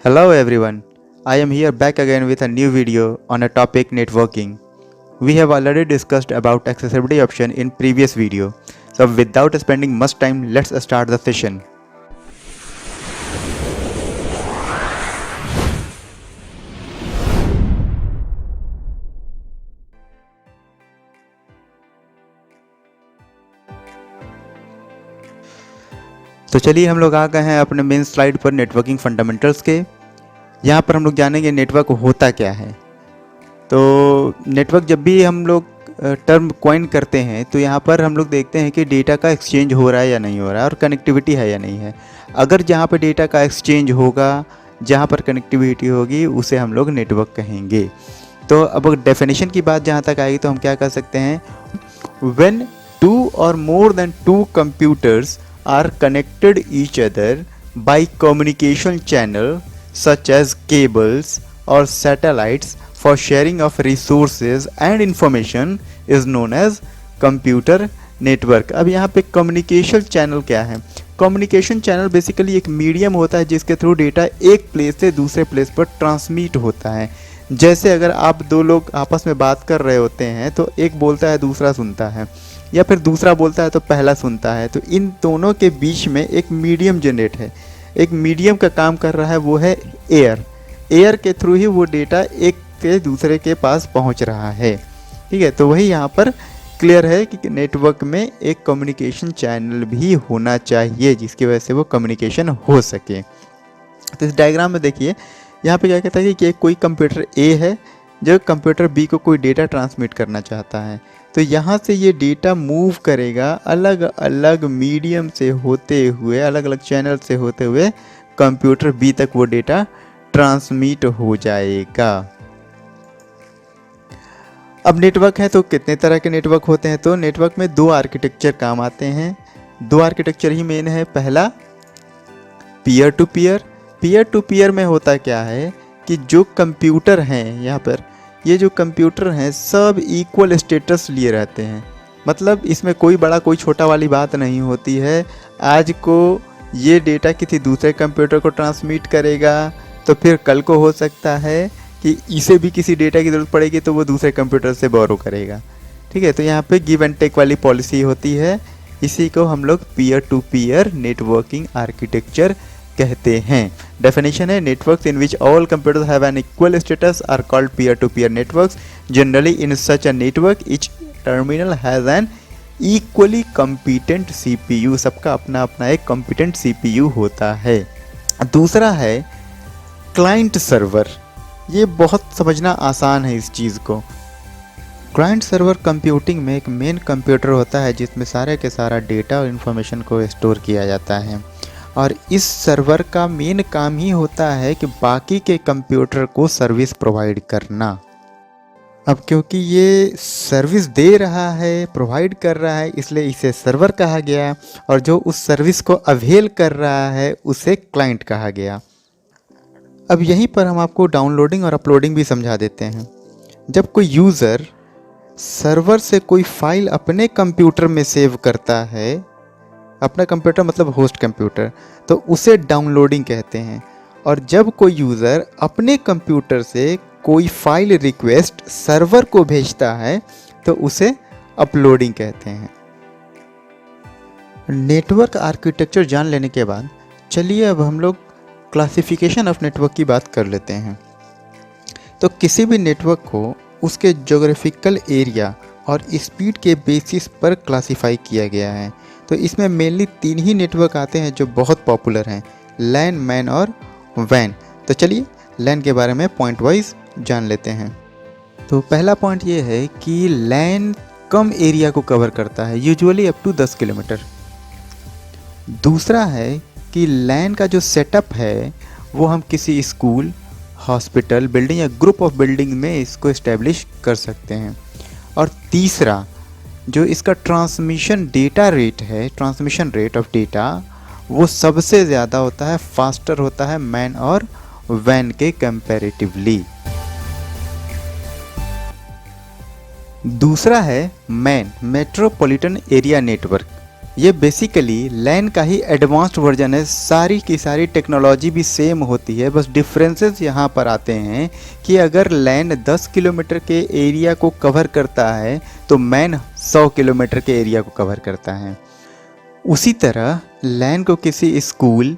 Hello everyone, I am here back again with a new video on a topic networking. We have already discussed about accessibility option in previous video. So without spending much time, let's start the session. तो चलिए हम लोग आ गए हैं अपने main slide पर networking fundamentals के। यहाँ पर हम लोग जानेंगे नेटवर्क होता क्या है। तो नेटवर्क जब भी हम लोग टर्म कॉइन करते हैं तो यहाँ पर हम लोग देखते हैं कि डेटा का एक्सचेंज हो रहा है या नहीं हो रहा है और कनेक्टिविटी है या नहीं है। अगर जहाँ पर डेटा का एक्सचेंज होगा, जहाँ पर कनेक्टिविटी होगी, उसे हम लोग नेटवर्क कहेंगे। तो अब डेफिनेशन की बात जहाँ तक आएगी तो हम क्या कर सकते हैं, व्हेन टू और more than two computers are connected each other by communication channel such as cables or satellites for sharing of resources and information is known as computer network। अब यहाँ पे कम्युनिकेशन चैनल क्या है? Communication channel basically एक medium होता है जिसके through data एक प्लेस से दूसरे प्लेस पर ट्रांसमिट होता है। जैसे अगर आप दो लोग आपस में बात कर रहे होते हैं तो एक बोलता है दूसरा सुनता है, या फिर दूसरा बोलता है तो पहला सुनता है। तो इन दोनों के बीच में एक मीडियम जनरेट है, एक मीडियम का काम कर रहा है, वो है एयर। एयर के थ्रू ही वो डेटा एक के दूसरे के पास पहुंच रहा है। ठीक है, तो वही यहाँ पर क्लियर है कि नेटवर्क में एक कम्युनिकेशन चैनल भी होना चाहिए जिसकी वजह से वो कम्युनिकेशन हो सके। तो इस डायग्राम में देखिए यहाँ पे क्या कहता है कि कोई कंप्यूटर ए है जो कंप्यूटर बी को कोई डेटा ट्रांसमिट करना चाहता है। तो यहाँ से ये डेटा मूव करेगा अलग अलग मीडियम से होते हुए, अलग अलग चैनल से होते हुए कंप्यूटर बी तक वो डेटा ट्रांसमिट हो जाएगा। अब नेटवर्क है तो कितने तरह के नेटवर्क होते हैं? तो नेटवर्क में दो आर्किटेक्चर काम आते हैं। दो आर्किटेक्चर ही मेन है। पहला peer to peer. Peer to peer में होता क्या है कि जो कंप्यूटर हैं, यहाँ पर ये जो कंप्यूटर हैं सब इक्वल स्टेटस लिए रहते हैं। मतलब इसमें कोई बड़ा कोई छोटा वाली बात नहीं होती है। आज को ये डेटा किसी दूसरे कंप्यूटर को ट्रांसमिट करेगा तो फिर कल को हो सकता है कि इसे भी किसी डेटा की ज़रूरत पड़ेगी तो वो दूसरे कंप्यूटर से बोरो करेगा। ठीक है, तो यहाँ पे गिव एंड टेक वाली पॉलिसी होती है। इसी को हम लोग peer to peer networking architecture कहते हैं। डेफिनेशन है, networks in which all computers have an equal status are called peer to peer networks. Generally in such a network each terminal has an equally competent CPU. सबका अपना अपना एक competent CPU होता है। दूसरा है क्लाइंट सर्वर। ये बहुत समझना आसान है इस चीज़ को। क्लाइंट सर्वर कंप्यूटिंग में एक मेन कंप्यूटर होता है जिसमें सारे के सारा डेटा और इन्फॉर्मेशन को स्टोर किया जाता है, और इस सर्वर का मेन काम ही होता है कि बाकी के कंप्यूटर को सर्विस प्रोवाइड करना। अब क्योंकि ये सर्विस दे रहा है, प्रोवाइड कर रहा है, इसलिए इसे सर्वर कहा गया, और जो उस सर्विस को अवेल कर रहा है उसे क्लाइंट कहा गया। अब यहीं पर हम आपको डाउनलोडिंग और अपलोडिंग भी समझा देते हैं। जब कोई यूज़र सर्वर से कोई फाइल अपने कंप्यूटर में सेव करता है, अपना कंप्यूटर मतलब होस्ट कंप्यूटर, तो उसे डाउनलोडिंग कहते हैं। और जब कोई यूज़र अपने कंप्यूटर से कोई फाइल रिक्वेस्ट सर्वर को भेजता है तो उसे अपलोडिंग कहते हैं। नेटवर्क आर्किटेक्चर जान लेने के बाद चलिए अब हम लोग क्लासिफिकेशन ऑफ नेटवर्क की बात कर लेते हैं। तो किसी भी नेटवर्क को उसके ज्योग्राफिकल एरिया और स्पीड के बेसिस पर क्लासिफाई किया गया है। तो इसमें मेनली तीन ही नेटवर्क आते हैं जो बहुत पॉपुलर हैं, लैन, मैन और वैन। तो चलिए लैन के बारे में पॉइंट वाइज जान लेते हैं। तो पहला पॉइंट ये है कि लैन कम एरिया को कवर करता है, यूजुअली अप टू 10 किलोमीटर। दूसरा है कि लैन का जो सेटअप है वो हम किसी स्कूल, हॉस्पिटल, बिल्डिंग या ग्रुप ऑफ बिल्डिंग में इसको इस्टेब्लिश कर सकते हैं। और तीसरा जो इसका ट्रांसमिशन डेटा रेट है, ट्रांसमिशन रेट ऑफ डेटा, वो सबसे ज़्यादा होता है, फास्टर होता है मैन और वैन के कंपैरेटिवली। दूसरा है मैन, मेट्रोपॉलिटन एरिया नेटवर्क। ये बेसिकली लैन का ही एडवांस्ड वर्जन है। सारी की सारी टेक्नोलॉजी भी सेम होती है, बस डिफरेंसेस यहाँ पर आते हैं कि अगर लैन 10 किलोमीटर के एरिया को कवर करता है तो मैन 100 किलोमीटर के एरिया को कवर करता है। उसी तरह लैन को किसी स्कूल,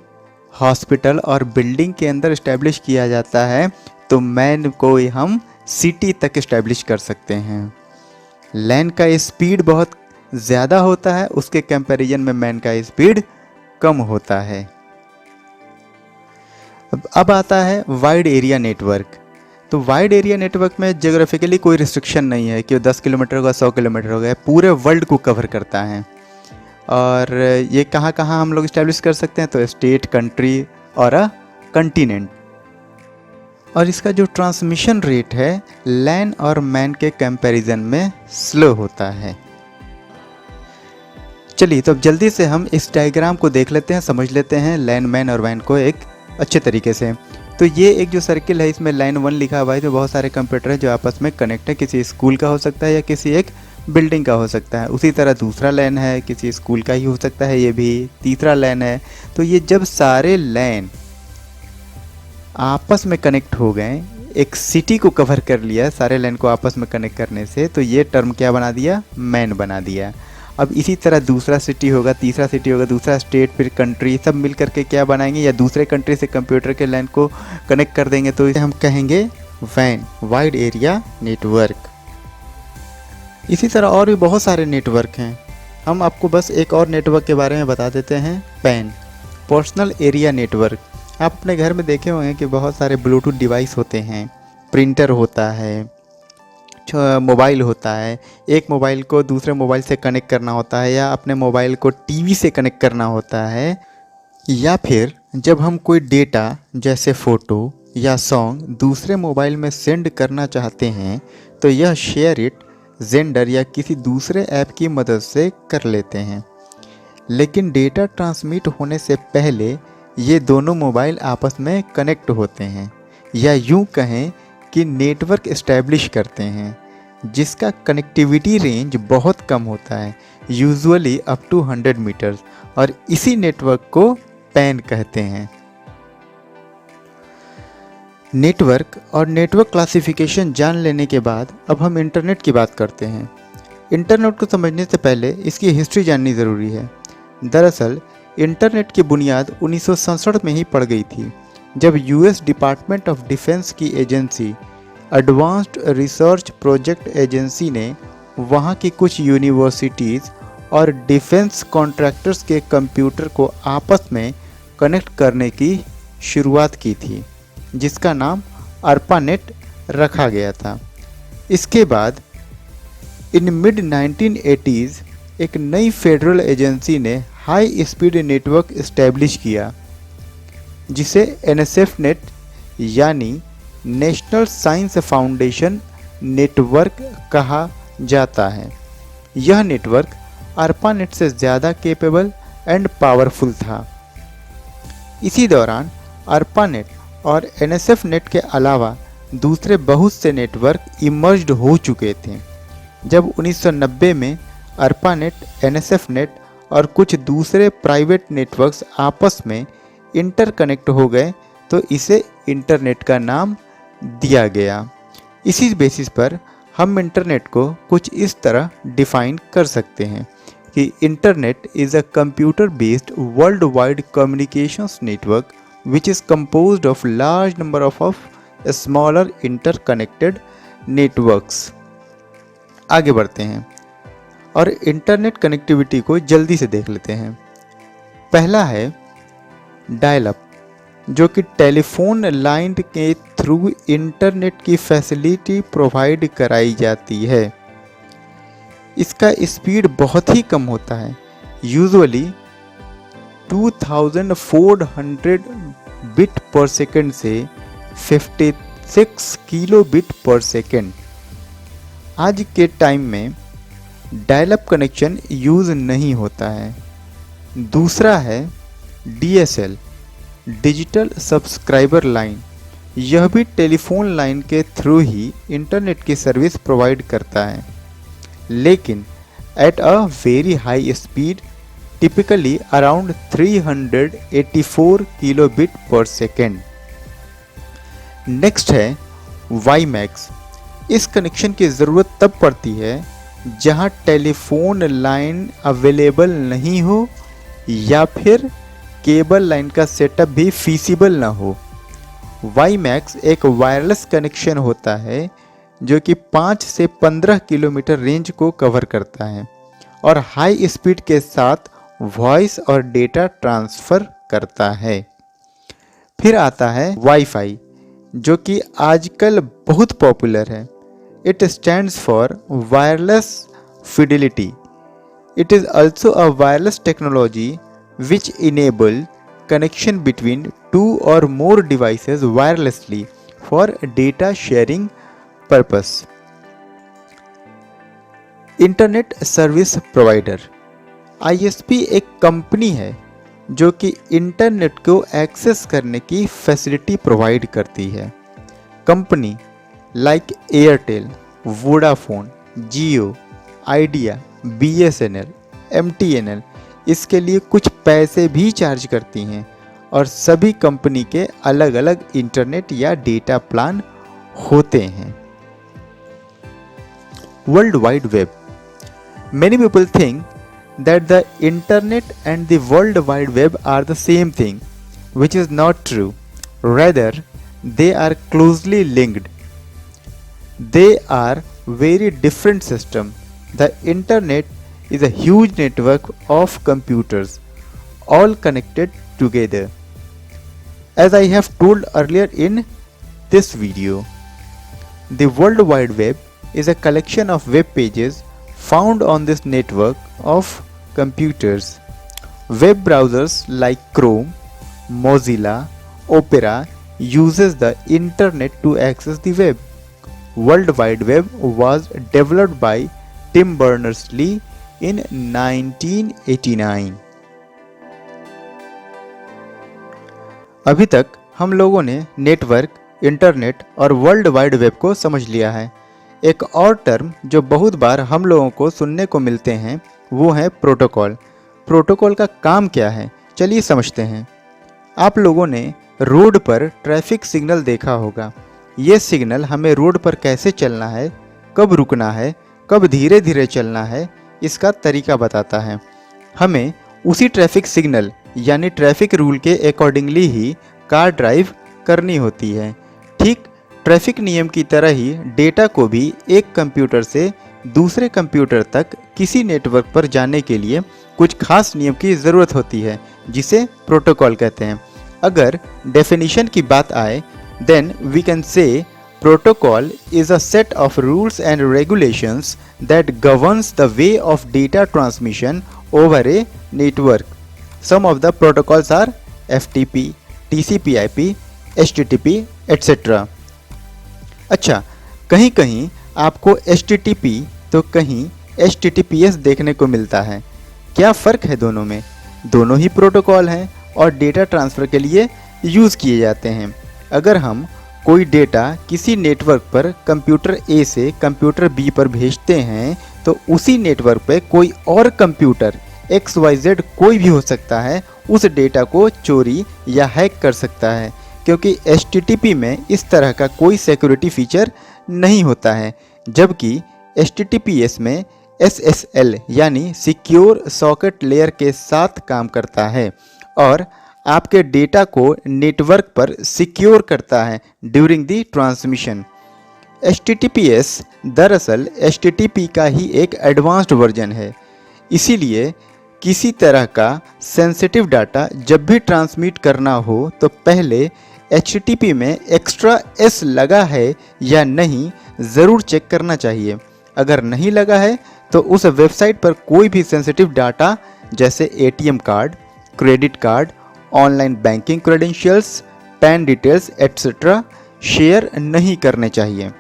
हॉस्पिटल और बिल्डिंग के अंदर इस्टेब्लिश किया जाता है तो मैन को हम सिटी तक इस्टेब्लिश कर सकते हैं। लैन का स्पीड बहुत ज़्यादा होता है, उसके कंपैरिजन में मैन का स्पीड कम होता है। अब आता है वाइड एरिया नेटवर्क। तो वाइड एरिया नेटवर्क में ज्योग्राफिकली कोई रिस्ट्रिक्शन नहीं है कि 10 किलोमीटर होगा, 100 किलोमीटर होगा, पूरे वर्ल्ड को कवर करता है। और ये कहाँ कहाँ हम लोग इस्टेब्लिश कर सकते हैं, तो स्टेट, कंट्री और अ कंटिनेंट। और इसका जो ट्रांसमिशन रेट है लैन और मैन के कंपैरिजन में स्लो होता है। चलिए तो अब जल्दी से हम इस डायग्राम को देख लेते हैं, समझ लेते हैं लैन, मैन और वैन को एक अच्छे तरीके से। तो ये एक जो सर्किल है इसमें लाइन 1 लिखा हुआ है, तो बहुत सारे कंप्यूटर है जो आपस में कनेक्ट है, किसी स्कूल का हो सकता है या किसी एक बिल्डिंग का हो सकता है। उसी तरह दूसरा लाइन है, किसी स्कूल का ही हो सकता है, ये भी तीसरा लाइन है। तो ये जब सारे लाइन आपस में कनेक्ट हो गए, एक सिटी को कवर कर लिया सारे लाइन को आपस में कनेक्ट करने से, तो ये टर्म क्या बना दिया, मैन बना दिया। अब इसी तरह दूसरा सिटी होगा, तीसरा सिटी होगा, दूसरा स्टेट, फिर कंट्री, सब मिल करके क्या बनाएंगे, या दूसरे कंट्री से कंप्यूटर के लाइन को कनेक्ट कर देंगे, तो इसे हम कहेंगे वैन, वाइड एरिया नेटवर्क। इसी तरह और भी बहुत सारे नेटवर्क हैं। हम आपको बस एक और नेटवर्क के बारे में बता देते हैं, पैन, पर्सनल एरिया नेटवर्क। आप अपने घर में देखे होंगे कि बहुत सारे ब्लूटूथ डिवाइस होते हैं, प्रिंटर होता है, मोबाइल होता है। एक मोबाइल को दूसरे मोबाइल से कनेक्ट करना होता है, या अपने मोबाइल को टीवी से कनेक्ट करना होता है, या फिर जब हम कोई डेटा जैसे फ़ोटो या सॉन्ग दूसरे मोबाइल में सेंड करना चाहते हैं तो यह शेयर इट जेंडर या किसी दूसरे ऐप की मदद से कर लेते हैं। लेकिन डेटा ट्रांसमिट होने से पहले ये दोनों मोबाइल आपस में कनेक्ट होते हैं, या यूं कहें कि नेटवर्क इस्टेब्लिश करते हैं, जिसका कनेक्टिविटी रेंज बहुत कम होता है, यूजुअली अप टू 100 मीटर्स, और इसी नेटवर्क को पैन कहते हैं। नेटवर्क और नेटवर्क क्लासिफिकेशन जान लेने के बाद अब हम इंटरनेट की बात करते हैं। इंटरनेट को समझने से पहले इसकी हिस्ट्री जाननी ज़रूरी है। दरअसल इंटरनेट की बुनियाद 1967 में ही पड़ गई थी, जब यूएस डिपार्टमेंट ऑफ डिफेंस की agency advanced research project agency ने वहां की कुछ यूनिवर्सिटीज़ और डिफेंस कॉन्ट्रैक्टर्स के कंप्यूटर को आपस में कनेक्ट करने की शुरुआत की थी, जिसका नाम ARPANET रखा गया था। इसके बाद इन मिड 1980s एक नई फेडरल एजेंसी ने हाई स्पीड नेटवर्क इस्टेब्लिश किया, जिसे NSF-NET यानी नेशनल साइंस फाउंडेशन नेटवर्क कहा जाता है। यह नेटवर्क ARPANET से ज़्यादा केपेबल एंड पावरफुल था। इसी दौरान ARPANET और NSF-NET के अलावा दूसरे बहुत से नेटवर्क इमर्ज्ड हो चुके थे। जब 1990 में ARPANET, NSF-NET और कुछ दूसरे प्राइवेट नेटवर्क्स आपस में इंटरकनेक्ट हो गए तो इसे इंटरनेट का नाम दिया गया। इसी बेसिस पर हम इंटरनेट को कुछ इस तरह डिफाइन कर सकते हैं कि internet is a computer based world wide communications network which is composed of large number of smaller interconnected networks। आगे बढ़ते हैं और इंटरनेट कनेक्टिविटी को जल्दी से देख लेते हैं। पहला है डायल अप, जो कि टेलीफोन लाइन के थ्रू इंटरनेट की फैसिलिटी प्रोवाइड कराई जाती है। इसका स्पीड बहुत ही कम होता है, यूजुअली 2400 बिट पर सेकेंड से 56 किलो बिट पर सेकेंड। आज के टाइम में डायल अप कनेक्शन यूज़ नहीं होता है। दूसरा है DSL, डिजिटल सब्सक्राइबर लाइन। यह भी टेलीफोन लाइन के थ्रू ही इंटरनेट की सर्विस प्रोवाइड करता है, लेकिन at a very high speed typically around 384 kilobit per second. Next है WiMAX। इस कनेक्शन की ज़रूरत तब पड़ती है जहां टेलीफोन लाइन अवेलेबल नहीं हो या फिर केबल लाइन का सेटअप भी फीसिबल ना हो। WiMAX एक वायरलेस कनेक्शन होता है जो कि 5 से 15 किलोमीटर रेंज को कवर करता है और हाई स्पीड के साथ वॉइस और डेटा ट्रांसफ़र करता है। फिर आता है वाईफाई, जो कि आजकल बहुत पॉपुलर है। It stands for wireless Fidelity. It is also a wireless technology which enable connection between two or more devices wirelessly for data sharing purpose. Internet service provider ISP एक कंपनी है जो कि internet को access करने की facility provide करती है। Company like Airtel, Vodafone, जियो, idea, BSNL, MTNL इसके लिए कुछ पैसे भी चार्ज करती हैं और सभी कंपनी के अलग अलग इंटरनेट या डेटा प्लान होते हैं। World wide web. Many people think that the internet and the world wide web are the same thing, which is not true. Rather, they are closely linked. They are very different systems. The internet is a huge network of computers, all connected together. As I have told earlier in this video, the World Wide Web is a collection of web pages found on this network of computers. Web browsers like Chrome, Mozilla, Opera uses the internet to access the web. World Wide Web was developed by Tim Berners-Lee in 1989. अभी तक हम लोगों ने network, internet और world wide web को समझ लिया है। एक और टर्म जो बहुत बार हम लोगों को सुनने को मिलते हैं वो है प्रोटोकॉल। प्रोटोकॉल का काम क्या है, चलिए समझते हैं। आप लोगों ने रोड पर ट्रैफिक सिग्नल देखा होगा। ये सिग्नल हमें रोड पर कैसे चलना है, कब रुकना है, कब धीरे धीरे चलना है, इसका तरीका बताता है। हमें उसी ट्रैफिक सिग्नल यानी ट्रैफिक रूल के अकॉर्डिंगली ही कार ड्राइव करनी होती है। ठीक ट्रैफिक नियम की तरह ही डेटा को भी एक कंप्यूटर से दूसरे कंप्यूटर तक किसी नेटवर्क पर जाने के लिए कुछ खास नियम की ज़रूरत होती है जिसे प्रोटोकॉल कहते हैं। अगर डेफिनेशन की बात आए then we can say protocol is a set of rules and regulations that governs the way of data transmission over a network. Some of the protocols are FTP, TCP/IP, HTTP etcetera. अच्छा, कहीं कहीं आपको HTTP तो कहीं HTTPS देखने को मिलता है। क्या फ़र्क है दोनों में? दोनों ही प्रोटोकॉल हैं और डेटा ट्रांसफ़र के लिए यूज़ किए जाते हैं। अगर हम कोई डेटा किसी नेटवर्क पर कंप्यूटर A से कंप्यूटर B पर भेजते हैं तो उसी नेटवर्क पर कोई और कंप्यूटर XYZ कोई भी हो सकता है उस डेटा को चोरी या हैक कर सकता है, क्योंकि HTTP में इस तरह का कोई सिक्योरिटी फीचर नहीं होता है, जबकि HTTPS में SSL यानी सिक्योर सॉकेट लेयर के साथ काम करता है और आपके डेटा को नेटवर्क पर सिक्योर करता है ड्यूरिंग द ट्रांसमिशन। HTTPS दरअसल HTTP का ही एक एडवांस्ड वर्जन है। इसीलिए किसी तरह का सेंसिटिव डाटा जब भी ट्रांसमिट करना हो तो पहले HTTP में एक्स्ट्रा S लगा है या नहीं ज़रूर चेक करना चाहिए। अगर नहीं लगा है तो उस वेबसाइट पर कोई भी सेंसिटिव डाटा जैसे ATM card, credit card, online banking credentials, pan details etcetera share नहीं करने चाहिए।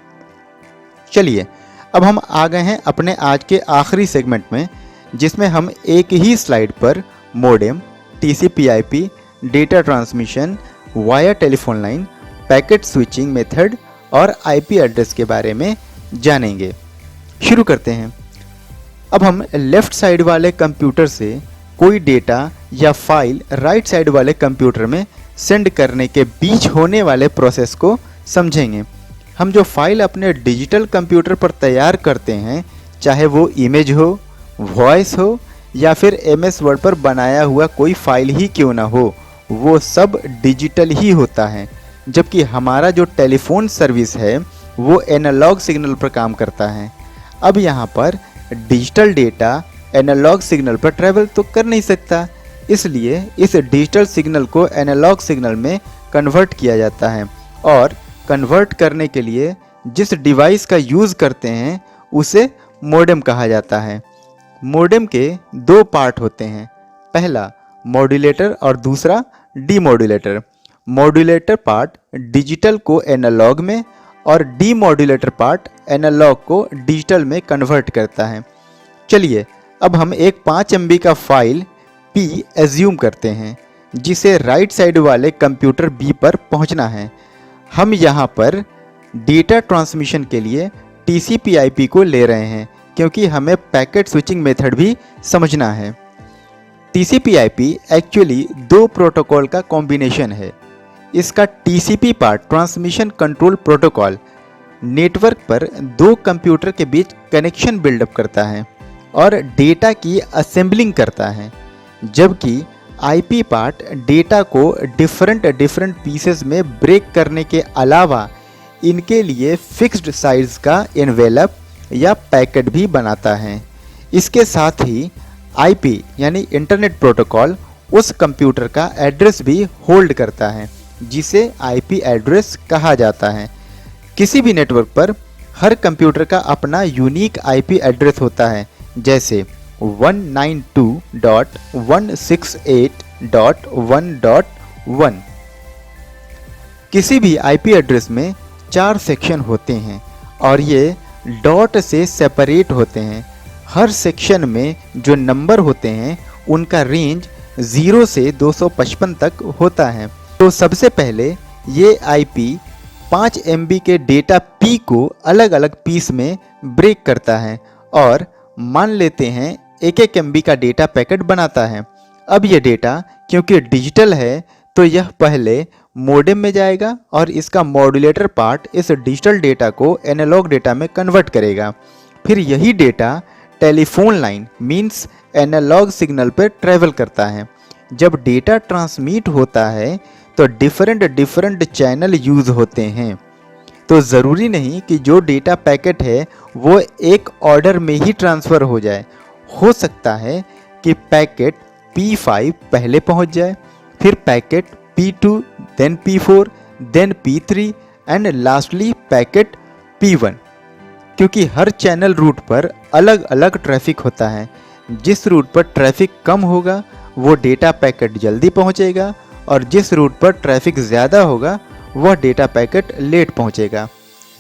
चलिए अब हम आ गए हैं अपने आज के आखिरी सेगमेंट में, जिसमें हम एक ही स्लाइड पर modem, TCP/IP, data transmission via telephone line, packet switching method और IP एड्रेस के बारे में जानेंगे। शुरू करते हैं। अब हम लेफ़्ट साइड वाले कंप्यूटर से कोई डेटा या फाइल राइट साइड वाले कंप्यूटर में सेंड करने के बीच होने वाले प्रोसेस को समझेंगे। हम जो फाइल अपने डिजिटल कंप्यूटर पर तैयार करते हैं, चाहे वो इमेज हो, वॉइस हो या फिर MS वर्ड पर बनाया हुआ कोई फाइल ही क्यों ना हो, वो सब डिजिटल ही होता है। जबकि हमारा जो टेलीफोन सर्विस है वो एनालॉग सिग्नल पर काम करता है। अब यहाँ पर डिजिटल डेटा एनालॉग सिग्नल पर ट्रैवल तो कर नहीं सकता, इसलिए इस डिजिटल सिग्नल को एनालॉग सिग्नल में कन्वर्ट किया जाता है। और कन्वर्ट करने के लिए जिस डिवाइस का यूज़ करते हैं उसे मॉडेम कहा जाता है। मॉडेम के दो पार्ट होते हैं, पहला मॉड्यूलेटर और दूसरा डीमॉड्यूलेटर। मॉड्यूलेटर पार्ट डिजिटल को एनालॉग में और डीमॉड्यूलेटर पार्ट एनालॉग को डिजिटल में कन्वर्ट करता है। चलिए अब हम एक 5 MB का फाइल P एज्यूम करते हैं जिसे राइट साइड वाले कंप्यूटर B पर पहुंचना है। हम यहाँ पर डेटा ट्रांसमिशन के लिए TCP/IP को ले रहे हैं क्योंकि हमें पैकेट स्विचिंग मेथड भी समझना है। TCP/IP एक्चुअली दो प्रोटोकॉल का कॉम्बिनेशन है। इसका TCP part transmission control protocol network पर दो कंप्यूटर के बीच कनेक्शन बिल्डअप करता है और डेटा की असेंबलिंग करता है, जबकि IP पार्ट डेटा को डिफरेंट पीसेस में ब्रेक करने के अलावा इनके लिए फिक्स्ड साइज का एनवेलप या पैकेट भी बनाता है। इसके साथ ही IP यानी इंटरनेट प्रोटोकॉल उस कंप्यूटर का एड्रेस भी होल्ड करता है जिसे IP एड्रेस कहा जाता है। किसी भी नेटवर्क पर हर कंप्यूटर का अपना यूनिक IP एड्रेस होता है, जैसे 192.168.1.1। किसी भी IP एड्रेस में 4 सेक्शन होते हैं और ये डॉट से सेपरेट होते हैं। हर सेक्शन में जो नंबर होते हैं उनका रेंज 0 से 255 तक होता है। तो सबसे पहले ये IP 5 MB के डेटा P को अलग अलग पीस में ब्रेक करता है और मान लेते हैं 1 MB का डेटा पैकेट बनाता है। अब ये डेटा क्योंकि डिजिटल है तो यह पहले मॉडेम में जाएगा और इसका मॉड्यूलेटर पार्ट इस डिजिटल डेटा को एनालॉग डेटा में कन्वर्ट करेगा। फिर यही data telephone line means analog signal पर ट्रैवल करता है। जब डेटा ट्रांसमिट होता है तो डिफरेंट चैनल यूज़ होते हैं, तो ज़रूरी नहीं कि जो डेटा पैकेट है वो एक ऑर्डर में ही ट्रांसफ़र हो जाए। हो सकता है कि पैकेट P5 पहले पहुंच जाए, फिर packet P2, then P4, then P3 and lastly packet P1। क्योंकि हर चैनल रूट पर अलग अलग ट्रैफिक होता है। जिस रूट पर ट्रैफिक कम होगा वो डेटा पैकेट जल्दी पहुंचेगा और जिस रूट पर ट्रैफिक ज़्यादा होगा वह डेटा पैकेट लेट पहुंचेगा।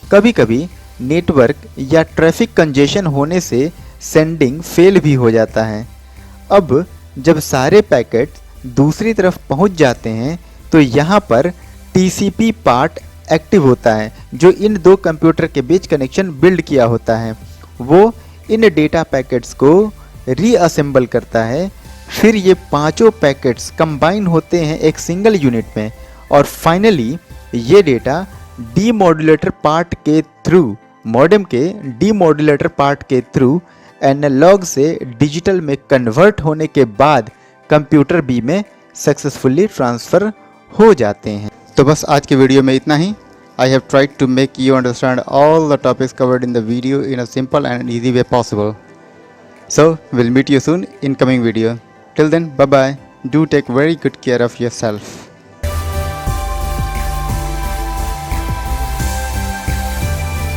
कभी कभी नेटवर्क या ट्रैफिक कंजेशन होने से सेंडिंग फेल भी हो जाता है। अब जब सारे पैकेट दूसरी तरफ पहुंच जाते हैं तो यहाँ पर TCP पार्ट एक्टिव होता है जो इन दो कंप्यूटर के बीच कनेक्शन बिल्ड किया होता है। वो इन डेटा पैकेट्स को रीअसेंबल करता है। फिर ये पांचों पैकेट्स कंबाइन होते हैं एक सिंगल यूनिट में और फाइनली ये डेटा डीमॉड्यूलेटर पार्ट के थ्रू, मॉडेम के डीमॉड्यूलेटर पार्ट के थ्रू एनालॉग से डिजिटल में कन्वर्ट होने के बाद कंप्यूटर B में सक्सेसफुली ट्रांसफ़र हो जाते हैं। तो बस आज के वीडियो में इतना ही। I have tried to make you understand all the topics covered in the video in a simple and easy way possible. So we'll meet you soon in coming video. Till then, bye bye. Do take very good care of yourself.